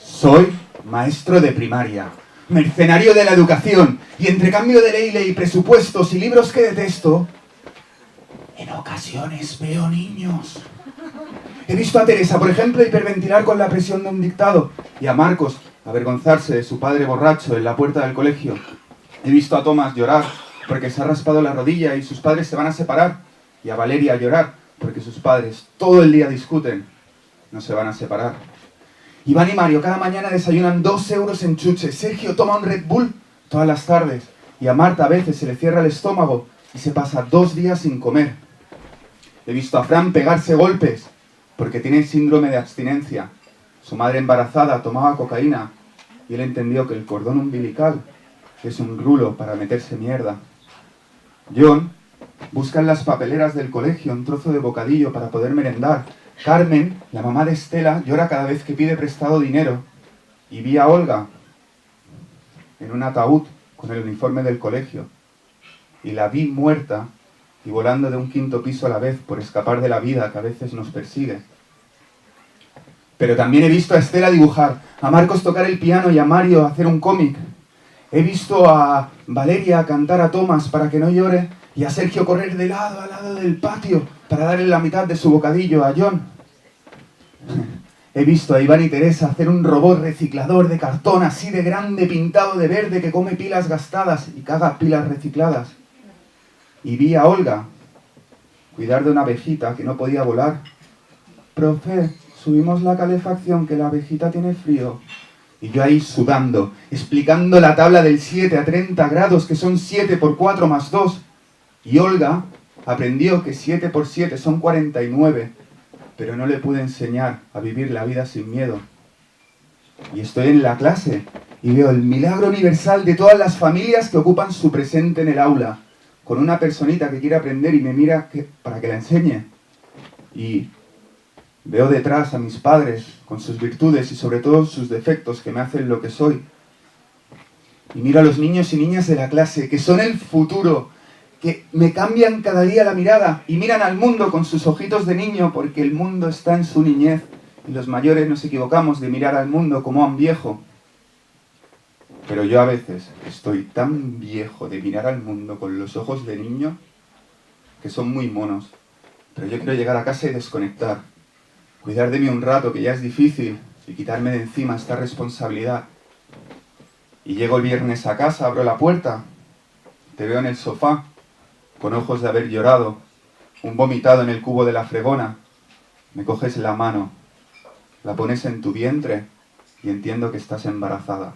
Soy maestro de primaria, mercenario de la educación, y entre cambio de ley, presupuestos y libros que detesto, en ocasiones veo niños. He visto a Teresa, por ejemplo, hiperventilar con la presión de un dictado, y a Marcos avergonzarse de su padre borracho en la puerta del colegio. He visto a Tomás llorar porque se ha raspado la rodilla y sus padres se van a separar, y a Valeria llorar porque sus padres todo el día discuten, no se van a separar. Iván y Mario cada mañana desayunan 2 euros en chuches. Sergio toma un Red Bull todas las tardes, y a Marta a veces se le cierra el estómago y se pasa 2 días sin comer. He visto a Fran pegarse golpes porque tiene síndrome de abstinencia. Su madre embarazada tomaba cocaína y él entendió que el cordón umbilical es un rulo para meterse mierda. John busca en las papeleras del colegio un trozo de bocadillo para poder merendar. Carmen, la mamá de Estela, llora cada vez que pide prestado dinero. Y vi a Olga en un ataúd con el uniforme del colegio. Y la vi muerta y volando de un 5.º piso a la vez por escapar de la vida que a veces nos persigue. Pero también he visto a Estela dibujar, a Marcos tocar el piano y a Mario hacer un cómic. He visto a Valeria cantar a Tomás para que no llore y a Sergio correr de lado a lado del patio para darle la mitad de su bocadillo a John. He visto a Iván y Teresa hacer un robot reciclador de cartón así de grande pintado de verde que come pilas gastadas y caga pilas recicladas. Y vi a Olga cuidar de una abejita que no podía volar. Profe, subimos la calefacción que la abejita tiene frío. Y yo ahí sudando, explicando la tabla del 7 a 30 grados, que son 7 por 4 más 2. Y Olga aprendió que 7 por 7 son 49, pero no le pude enseñar a vivir la vida sin miedo. Y estoy en la clase y veo el milagro universal de todas las familias que ocupan su presente en el aula, con una personita que quiere aprender y me mira para que la enseñe. Y veo detrás a mis padres con sus virtudes y sobre todo sus defectos que me hacen lo que soy. Y miro a los niños y niñas de la clase, que son el futuro, que me cambian cada día la mirada y miran al mundo con sus ojitos de niño porque el mundo está en su niñez y los mayores nos equivocamos de mirar al mundo como a un viejo. Pero yo a veces estoy tan viejo de mirar al mundo con los ojos de niño que son muy monos. Pero yo quiero llegar a casa y desconectar. Cuidar de mí un rato, que ya es difícil, y quitarme de encima esta responsabilidad. Y llego el viernes a casa, abro la puerta, te veo en el sofá, con ojos de haber llorado, un vomitado en el cubo de la fregona. Me coges la mano, la pones en tu vientre y entiendo que estás embarazada.